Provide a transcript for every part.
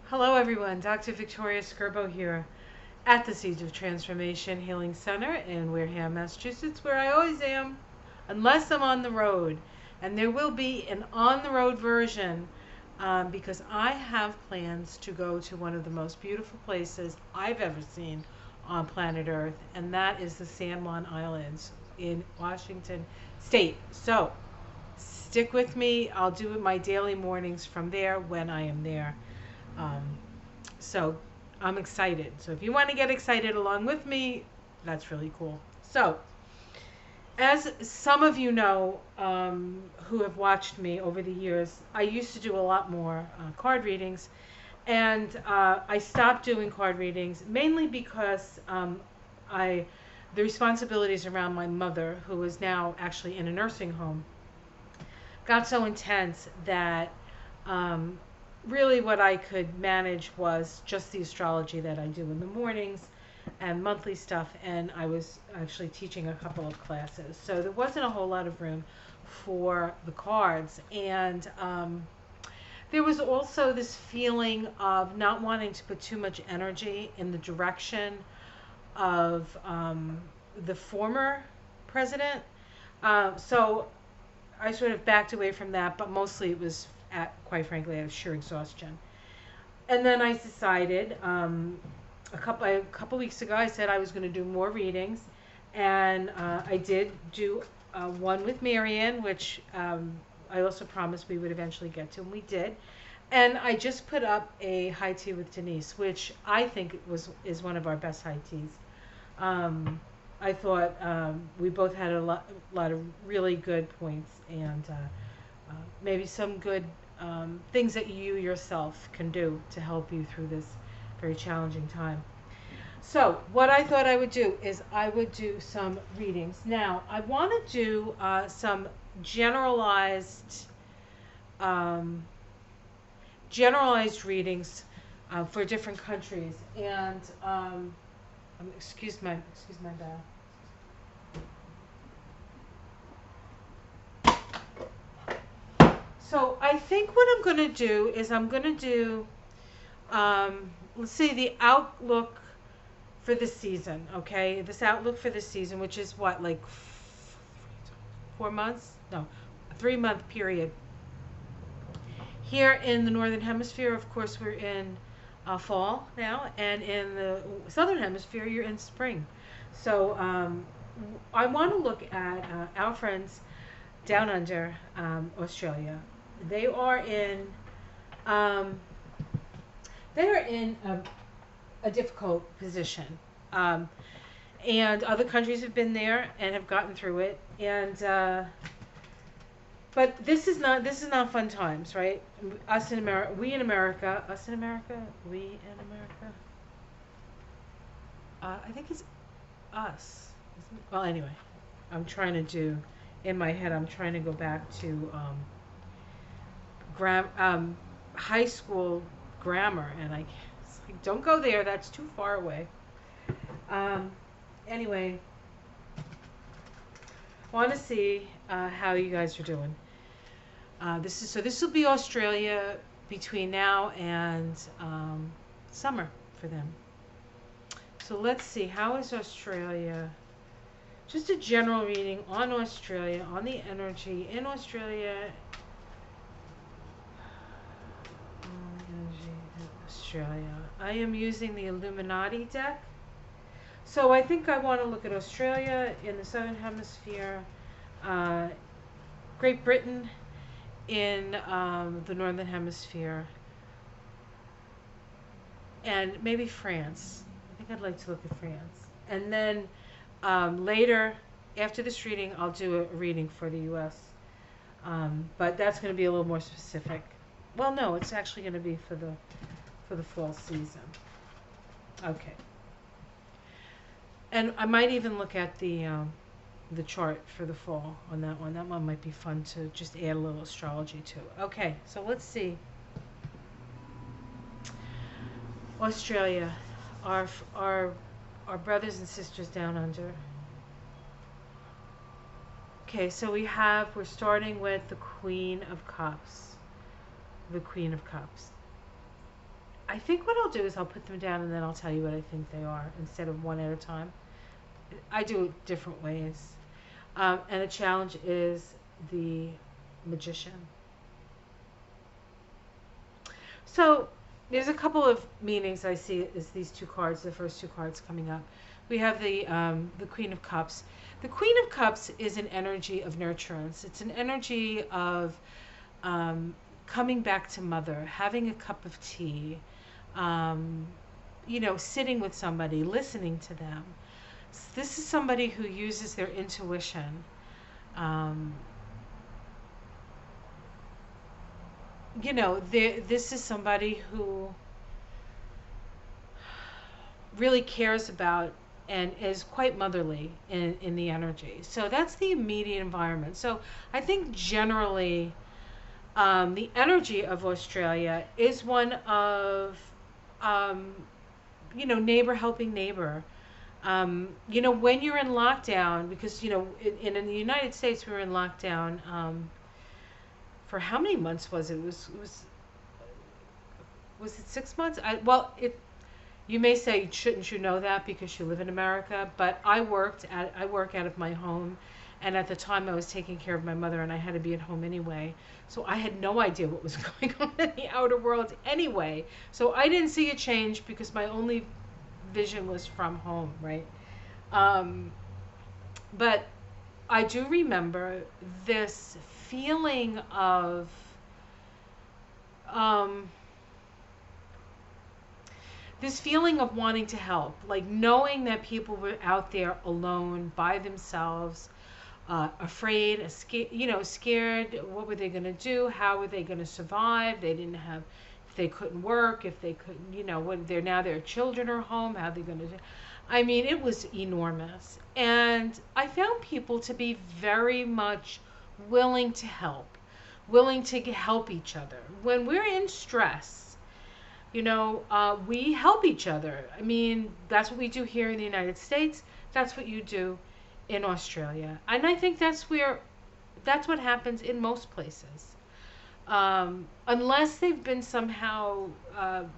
Hello, everyone. Dr. Victoria Skirbo here at the Seeds of Transformation Healing Center in Wareham, Massachusetts, where I always am, unless I'm on the road. And there will be an on the road version because I have plans to go to one of the most beautiful places I've ever seen on planet Earth, and that is the San Juan Islands in Washington State. So stick with me. I'll do my daily mornings from there when I am there. Um, so I'm excited. So if you want to get excited along with me, that's really cool. So, as some of you know who have watched me over the years, I used to do a lot more card readings. And I stopped doing card readings mainly because I, the responsibilities around my mother, who is now actually in a nursing home, got so intense that um, really what I could manage was just the astrology that I do in the mornings and monthly stuff. And I was actually teaching a couple of classes. So there wasn't a whole lot of room for the cards. And there was also this feeling of not wanting to put too much energy in the direction of the former president. So I sort of backed away from that, but mostly it was, quite frankly, out of sheer exhaustion. And then I decided a couple weeks ago, I said I was going to do more readings, and I did do one with Marianne, which I also promised we would eventually get to, and we did. And I just put up a high tea with Denise, which I think is one of our best high teas. Um, I thought we both had a lot of really good points and maybe some good things that you yourself can do to help you through this very challenging time. So what I thought I would do is I would do some readings. Now I want to do some generalized um, generalized readings for different countries and excuse my bad. So I think what I'm going to do is I'm going to do, let's see, the outlook for the season, okay? This outlook for the season, which is what, like 4 months? No, a 3 month period. Here in the Northern Hemisphere, of course, we're in fall now, and in the Southern Hemisphere, you're in spring. So I want to look at our friends down under Australia. They are in um, they are in a difficult position, um, and other countries have been there and have gotten through it. And but this is not fun times, right? Us in America, we in America, us in America, we in America. I think it's us. Well, anyway, I'm trying to do in my head. I'm trying to go back to high school grammar, and it's like, don't go there. That's too far away. Um, anyway, want to see how you guys are doing. This will be Australia between now and summer for them. So let's see, how is Australia? Just a general reading on Australia, on the energy in Australia. Energy in Australia. I am using the Illuminati deck. So I think I want to look at Australia in the Southern Hemisphere, uh, Great Britain in the Northern Hemisphere, and maybe France. I think I'd like to look at France. And then later, after this reading, I'll do a reading for the U.S. But that's going to be a little more specific. Well, no, it's actually going to be for the fall season. Okay. And I might even look at the chart for the fall on that one. That one might be fun to just add a little astrology to. Okay, so let's see. Australia, our our brothers and sisters down under. Okay, so we're starting with the Queen of Cups. The Queen of Cups. I think what I'll do is I'll put them down and then I'll tell you what I think they are instead of one at a time. I do it different ways. And the challenge is the magician. So there's a couple of meanings I see is these two cards, the first two cards coming up. We have the Queen of Cups. The Queen of Cups is an energy of nurturance. It's an energy of coming back to mother, having a cup of tea, um, sitting with somebody, listening to them. This is somebody who uses their intuition. Um, this is somebody who really cares about and is quite motherly in the energy. So that's the immediate environment. So I think generally the energy of Australia is one of, um, neighbor helping neighbor. When you're in lockdown, because, in the United States, we were in lockdown for how many months was it? Was it 6 months? You may say, shouldn't you know that because you live in America? But I work out of my home, and at the time I was taking care of my mother, and I had to be at home anyway. So I had no idea what was going on in the outer world anyway. So I didn't see a change because my only vision was from home, right? Um, but I do remember this feeling of um, wanting to help, like knowing that people were out there alone by themselves, afraid, scared. What were they going to do? How were they going to survive? They didn't have, if they couldn't work, if they couldn't, when their children are home, how are they going to do? I mean, it was enormous. And I found people to be very much willing to help, willing to help each other. When we're in stress, we help each other. I mean, that's what we do here in the United States. That's what you do in Australia. And I think that's what happens in most places. Unless they've been somehow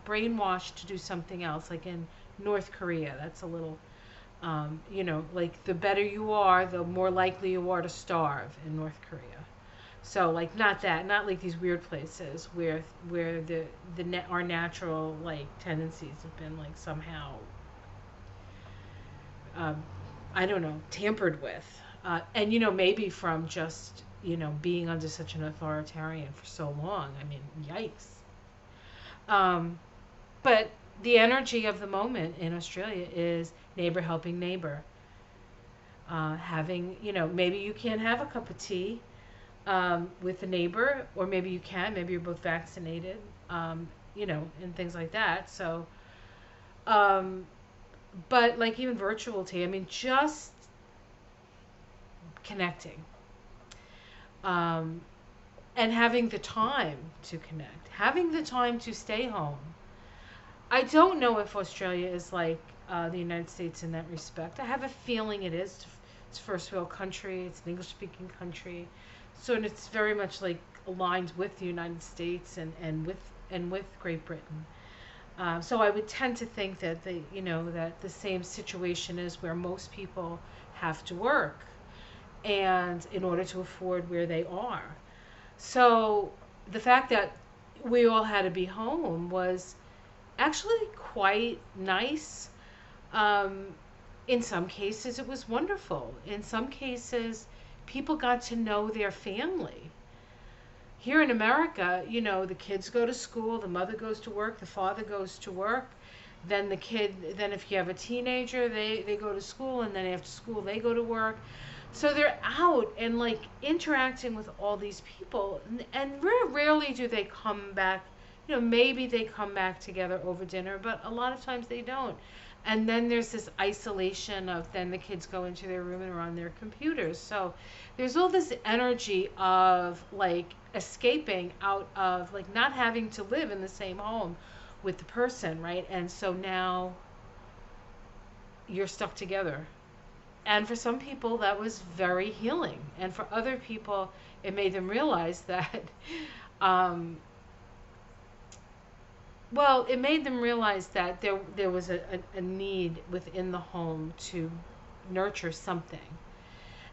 brainwashed to do something else, like in North Korea. That's a little, like the better you are, the more likely you are to starve in North Korea. So like not like these weird places where our natural like tendencies have been like somehow, um, I don't know, tampered with, and maybe from just being under such an authoritarian for so long. I mean, yikes. Um, but the energy of the moment in Australia is neighbor helping neighbor. Having, maybe you can't have a cup of tea with a neighbor, or maybe you can, maybe you're both vaccinated, and things like that. So, um, but like even virtual tea, I mean, just connecting, um, and having the time to connect, having the time to stay home. I don't know if Australia is like the United States in that respect. I have a feeling it is. It's a first world country. It's an English speaking country, so and it's very much like aligned with the United States and with Great Britain. So I would tend to think that that the same situation is where most people have to work, and in order to afford where they are. So the fact that we all had to be home was actually quite nice. Um, in some cases, it was wonderful. In some cases, people got to know their family. Here in America, the kids go to school, the mother goes to work, the father goes to work. Then if you have a teenager, they go to school, and then after school, they go to work. So they're out and like interacting with all these people, and very rarely do they come back. Maybe they come back together over dinner, but a lot of times they don't. And then there's this isolation of then the kids go into their room and are on their computers. So there's all this energy of like escaping out of like not having to live in the same home with the person, right? And so now you're stuck together. And for some people, that was very healing. And for other people, it made them realize that um, well, it made them realize that there was a need within the home to nurture something.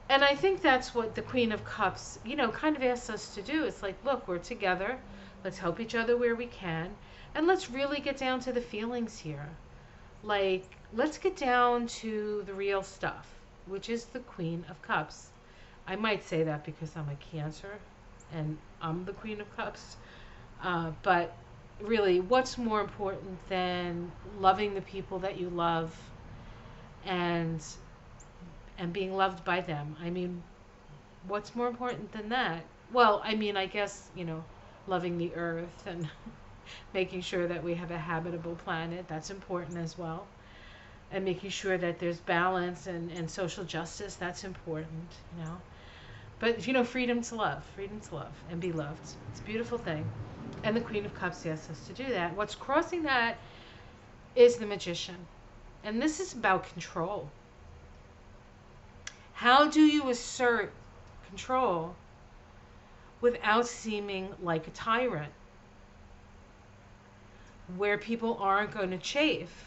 And I think that's what the Queen of Cups, kind of asks us to do. It's like, look, we're together. Let's help each other where we can. And let's really get down to the feelings here. Like, let's get down to the real stuff, which is the Queen of Cups. I might say that because I'm a Cancer and I'm the Queen of Cups. But really, what's more important than loving the people that you love and being loved by them? I mean, what's more important than that? Well, I mean, I guess, loving the earth and making sure that we have a habitable planet, that's important as well. And making sure that there's balance and social justice, that's important. But, freedom to love and be loved. It's a beautiful thing. And the Queen of Cups asks us to do that. What's crossing that is the Magician. And this is about control. How do you assert control without seeming like a tyrant? Where people aren't going to chafe.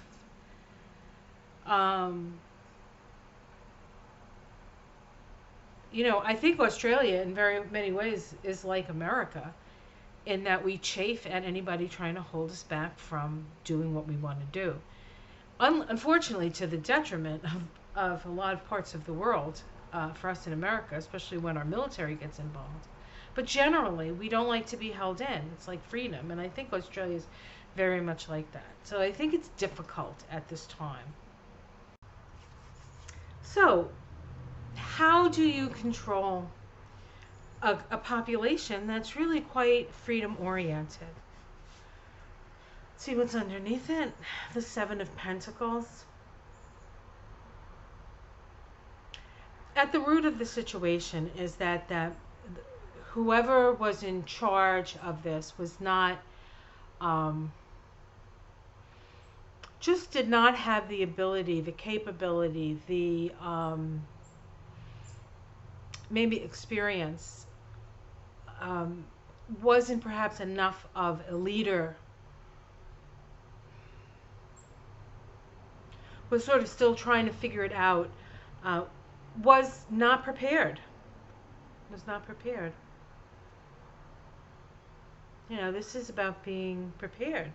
I think Australia in very many ways is like America in that we chafe at anybody trying to hold us back from doing what we want to do. Unfortunately, to the detriment of a lot of parts of the world, for us in America, especially when our military gets involved. But generally, we don't like to be held in. It's like freedom. And I think Australia is very much like that. So I think it's difficult at this time. So, how do you control a population that's really quite freedom oriented? See what's underneath it? The Seven of Pentacles. At the root of the situation is that whoever was in charge of this was not, just did not have the ability, the capability, the maybe experience, wasn't perhaps enough of a leader, was sort of still trying to figure it out, was not prepared. This is about being prepared.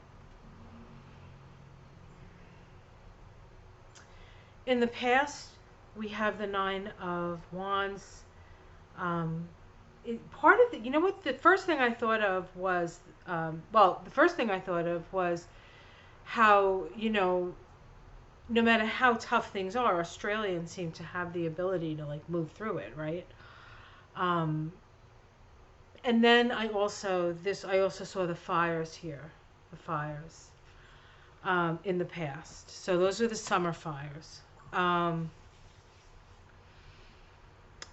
In the past, we have the Nine of Wands. Part of the first thing I thought of was, how, no matter how tough things are, Australians seem to have the ability to move through it, right? And then I also saw the fires here, in the past. So those are the summer fires.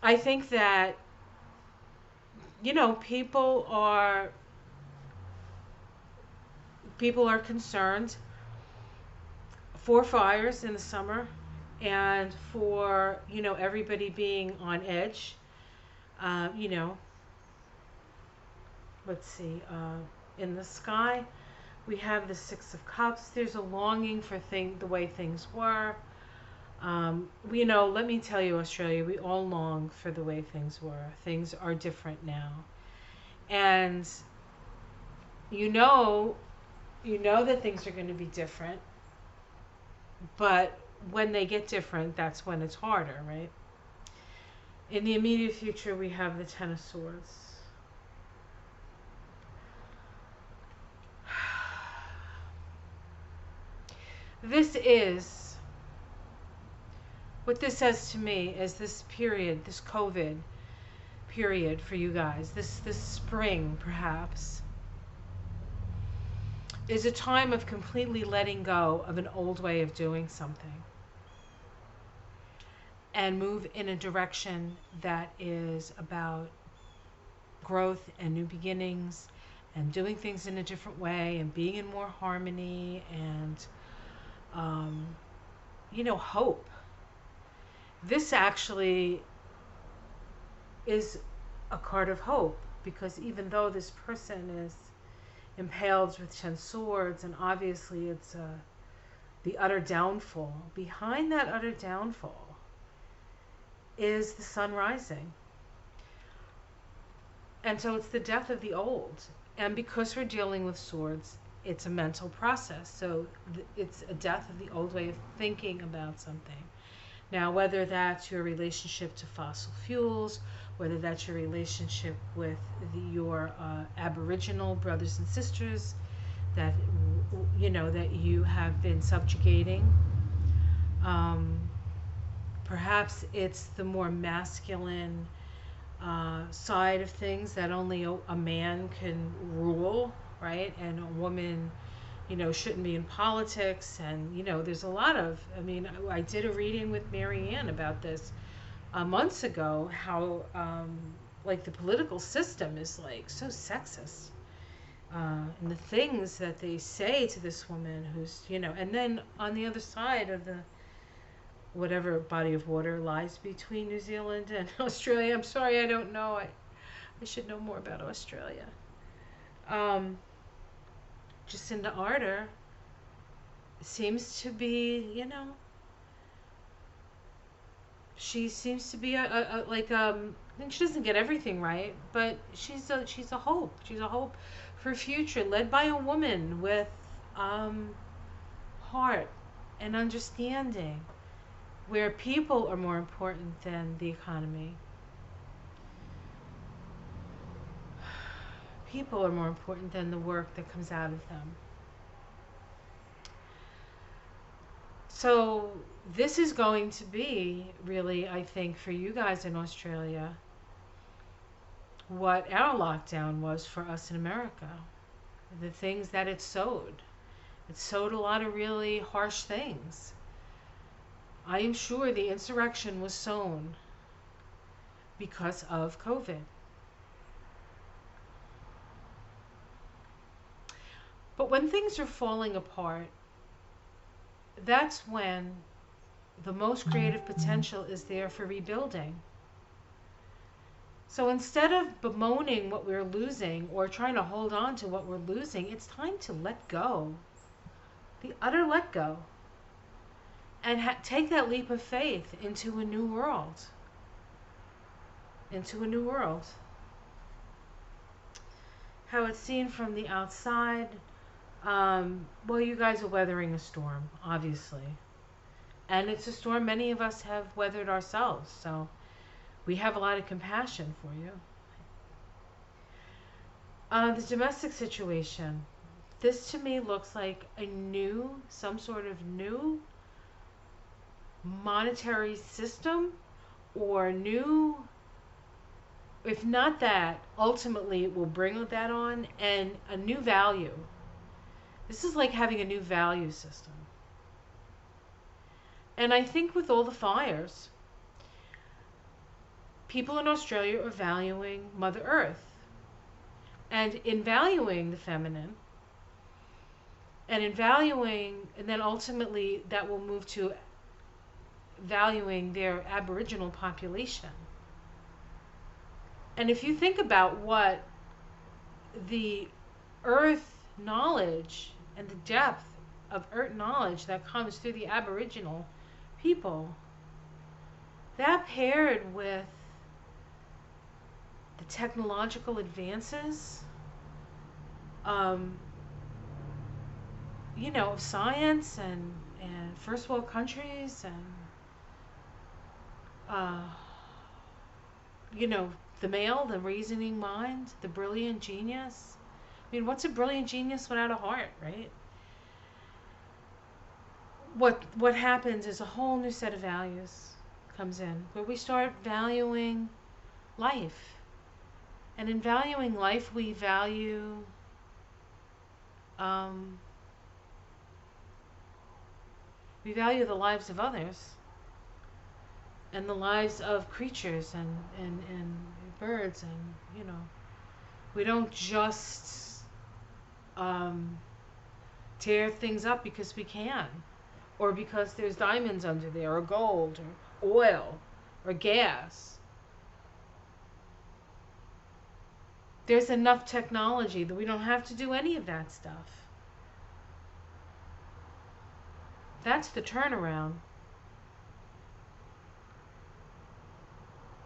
I think that, people are concerned for fires in the summer and for, everybody being on edge. Let's see, in the sky, we have the Six of Cups. There's a longing for the way things were. Let me tell you, Australia, we all long for the way things were. Things are different now. And you know that things are going to be different. But when they get different, that's when it's harder, right? In the immediate future, we have the Ten of Swords. What this says to me is this period, this COVID period for you guys, this spring perhaps, is a time of completely letting go of an old way of doing something and move in a direction that is about growth and new beginnings and doing things in a different way and being in more harmony and, hope. This actually is a card of hope, because even though this person impaled with 10 swords, and obviously it's the utter downfall. Behind that utter downfall is the sun rising. And so it's the death of the old. And because we're dealing with swords, it's a mental process. So it's a death of the old way of thinking about something. Now, whether that's your relationship to fossil fuels, whether that's your relationship with your Aboriginal brothers and sisters that that you have been subjugating. Perhaps it's the more masculine side of things that only a man can rule, right? And a woman, shouldn't be in politics. And, there's a lot of, I did a reading with Mary Ann about this months ago, how, the political system is, so sexist. And the things that they say to this woman who's, and then on the other side of the whatever body of water lies between New Zealand and Australia. I'm sorry, I don't know. I should know more about Australia. Jacinda Ardern seems to be, she seems to be I think she doesn't get everything right, but she's a hope. She's a hope for a future led by a woman with heart and understanding, where people are more important than the economy. People are more important than the work that comes out of them. So this is going to be really, I think, for you guys in Australia, what our lockdown was for us in America. The things that it sowed. It sowed a lot of really harsh things. I am sure the insurrection was sown because of COVID. But when things are falling apart, that's when the most creative potential is there for rebuilding. So instead of bemoaning what we're losing or trying to hold on to what we're losing, it's time to let go. The utter let go. And take that leap of faith into a new world. Into a new world. How it's seen from the outside. Well, you guys are weathering a storm, obviously. And it's a storm many of us have weathered ourselves. So we have a lot of compassion for you. The domestic situation. This to me looks like some sort of new monetary system, or new, if not that, ultimately it will bring that on, and a new value. This is like having a new value system. And I think with all the fires, people in Australia are valuing Mother Earth. And in valuing the feminine, and in valuing, and then ultimately that will move to valuing their Aboriginal population. And if you think about what the earth knowledge and the depth of earth knowledge that comes through the Aboriginal people, that paired with the technological advances, of science and first world countries, and the male, the reasoning mind, the brilliant genius. What's a brilliant genius without a heart, right? What happens is a whole new set of values comes in, where we start valuing life. And in valuing life, we value the lives of others, and the lives of creatures and birds, and we don't just tear things up because we can, or because there's diamonds under there, or gold, or oil, or gas. There's enough technology that we don't have to do any of that stuff. That's the turnaround.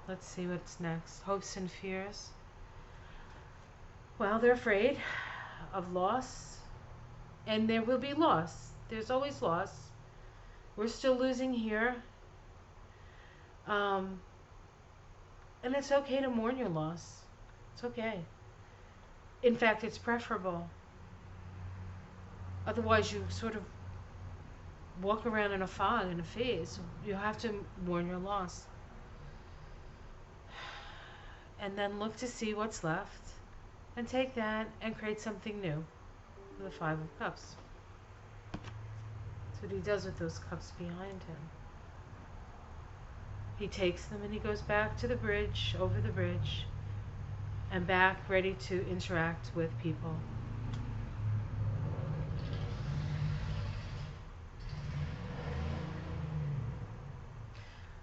Let's see what's next. Hopes and fears. Well, they're afraid of loss, and there will be loss. There's always loss. We're still losing here. Um, and it's okay to mourn your loss. It's okay. In fact, it's preferable. Otherwise, you sort of walk around in a fog, in a phase. You have to mourn your loss. And then look to see what's left. And take that and create something new. The Five of Cups. That's what he does with those cups behind him. He takes them and he goes back to the bridge, over the bridge, and back ready to interact with people.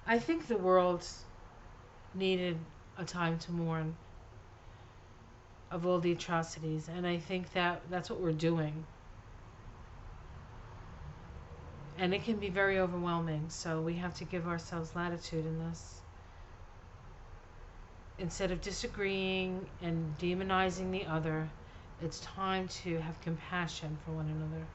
I think the world needed a time to mourn of all the atrocities, and I think that that's what we're doing. And it can be very overwhelming, so we have to give ourselves latitude in this. Instead of disagreeing and demonizing the other, it's time to have compassion for one another.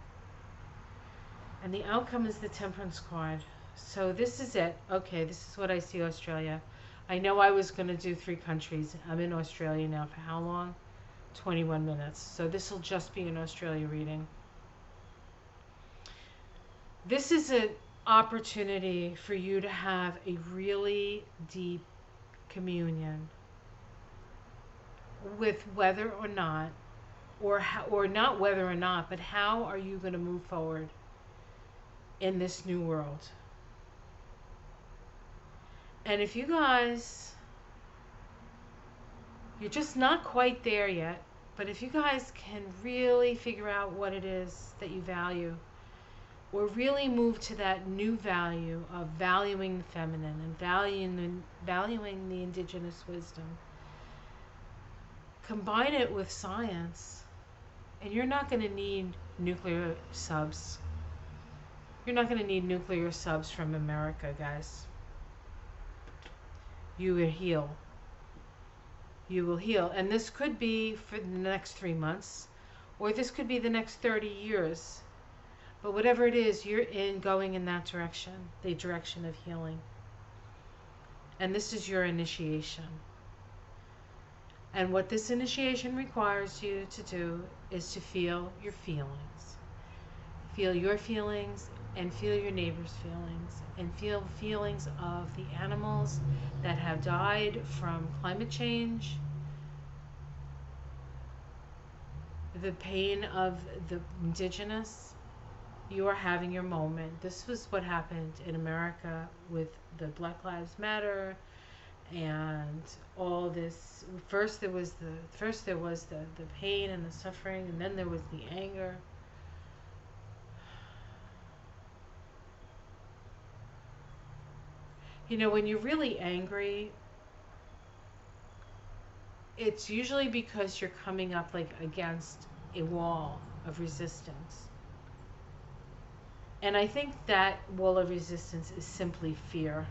And the outcome is the Temperance card. So this is it. Okay, this is what I see Australia. I know I was going to do 3 countries. I'm in Australia now for how long? 21 minutes. So this will just be an Australia reading. This is an opportunity for you to have a really deep communion with whether or not, or not whether or not, but how are you going to move forward in this new world. And if you guys, you're just not quite there yet, but if you guys can really figure out what it is that you value, or really move to that new value of valuing the feminine and valuing the indigenous wisdom, combine it with science, and you're not going to need nuclear subs. You're not going to need nuclear subs from America, guys. You will heal. You will heal. And this could be for the next 3 months, or this could be the next 30 years. But whatever it is, you're going in that direction, the direction of healing. And this is your initiation. And what this initiation requires you to do is to feel your feelings. Feel your feelings and feel your neighbor's feelings. And feel feelings of the animals that have died from climate change, the pain of the indigenous. You are having your moment. This was what happened in America with the Black Lives Matter and all this. First there was the pain and the suffering, and then there was the anger. You know, when you're really angry, it's usually because you're coming up like against a wall of resistance. And I think that wall of resistance is simply fear.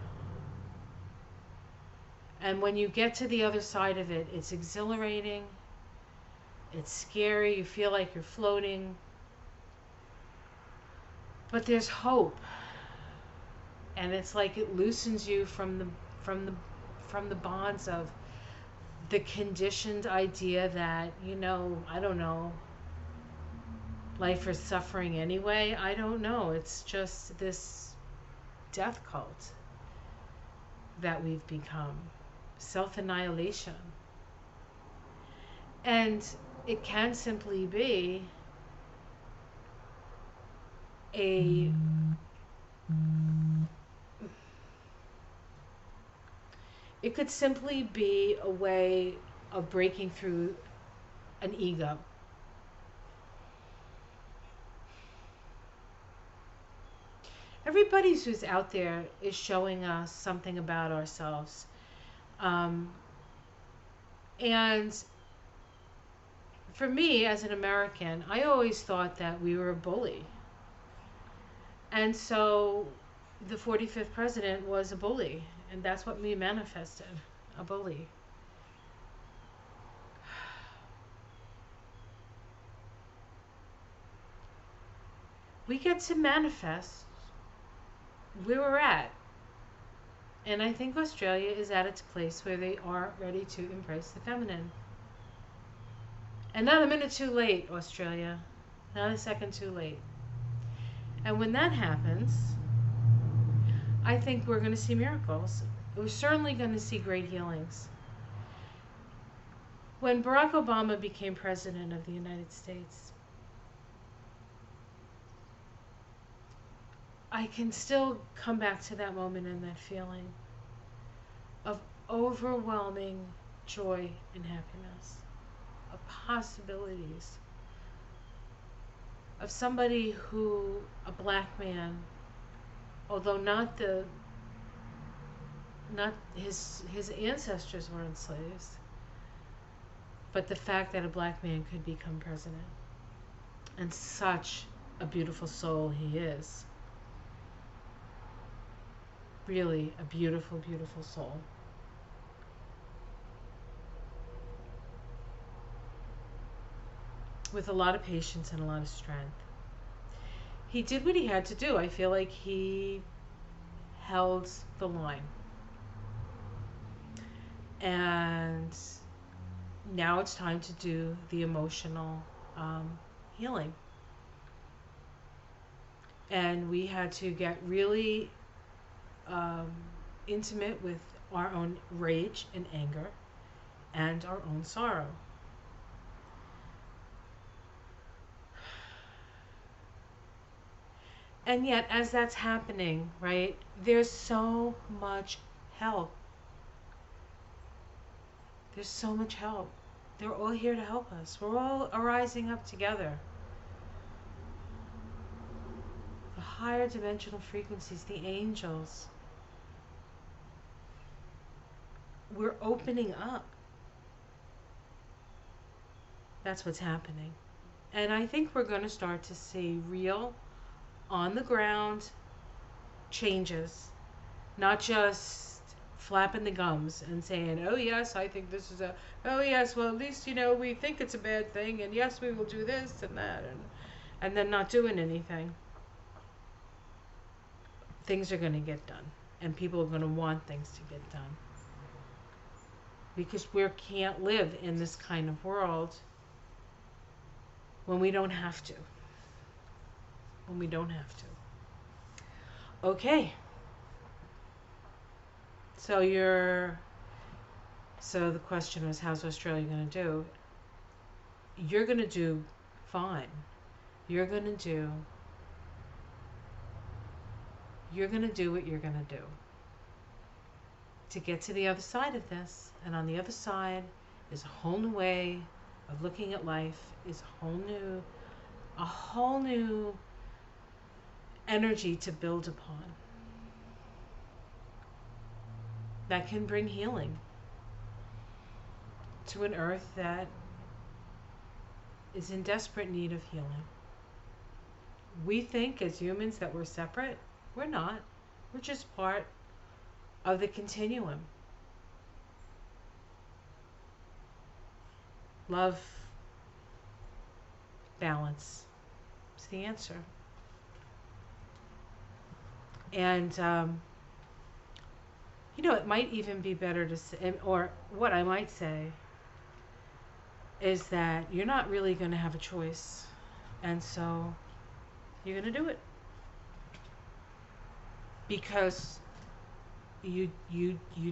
And when you get to the other side of it, it's exhilarating, it's scary, you feel like you're floating. But there's hope. And it's like it loosens you from the bonds of the conditioned idea that, you know, I don't know, life is suffering anyway. I don't know. It's just this death cult that we've become. Self-annihilation. And it can simply be it could simply be a way of breaking through an ego. Everybody who's out there is showing us something about ourselves. And for me as an American, I always thought that we were a bully. And so the 45th president was a bully, and that's what we manifested, a bully. We get to manifest where we're at. And I think Australia is at its place where they are ready to embrace the feminine. And not a minute too late, Australia. Not a second too late. And when that happens, I think we're going to see miracles. We're certainly going to see great healings. When Barack Obama became president of the United States, I can still come back to that moment and that feeling of overwhelming joy and happiness, of possibilities, of somebody who, a black man, although not his ancestors weren't slaves, but the fact that a black man could become president, and such a beautiful soul he is. Really a beautiful, beautiful soul. With a lot of patience and a lot of strength. He did what he had to do. I feel like he held the line. And now it's time to do the emotional healing. And we had to get really intimate with our own rage and anger and our own sorrow. And yet, as that's happening, right, there's so much help. There's so much help. They're all here to help us. We're all arising up together. The higher dimensional frequencies, the angels. We're opening up. That's what's happening. And I think we're going to start to see real, on the ground changes. Not just flapping the gums and saying, oh yes, I think this is oh yes, well at least, we think it's a bad thing, and yes, we will do this and that, and then not doing anything. Things are going to get done, and people are going to want things to get done. Because we can't live in this kind of world when we don't have to. When we don't have to. Okay. So the question was, how's Australia going to do? You're going to do fine. You're going to do what you're going to do to get to the other side of this. And on the other side is a whole new way of looking at life, is a whole new energy to build upon that can bring healing to an earth that is in desperate need of healing. We think as humans that we're separate. We're not. We're just part of the continuum. Love, balance is the answer. And, it might even be better to say, or what I might say is that you're not really going to have a choice. And so you're going to do it. Because you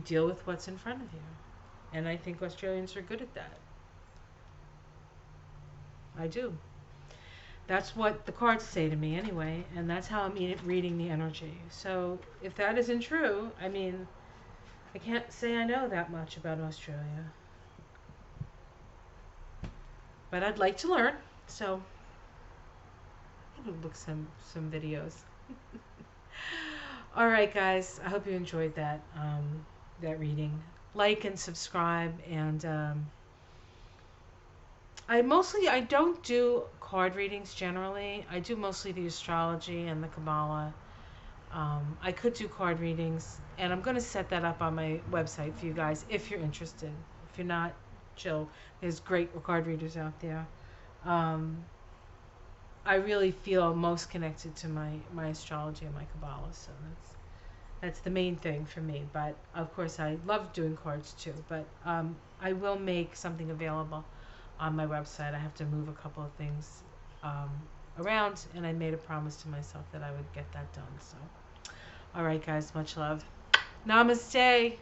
deal with what's in front of you. And I think Australians are good at that. I do. That's what the cards say to me anyway, and that's how I'm reading the energy. So if that isn't true, I can't say I know that much about Australia. But I'd like to learn, so I'm going to look some videos. All right, guys, I hope you enjoyed that reading. Like and subscribe, and I don't do card readings generally. I do mostly the astrology and the Kabbalah. I could do card readings, and I'm going to set that up on my website for you guys if you're interested. If you're not, chill. There's great card readers out there. Um, I really feel most connected to my astrology and my Kabbalah, so that's the main thing for me. But of course, I love doing cards too. But I will make something available on my website. I have to move a couple of things um, around, and I made a promise to myself that I would get that done. So, all right, guys, much love. Namaste.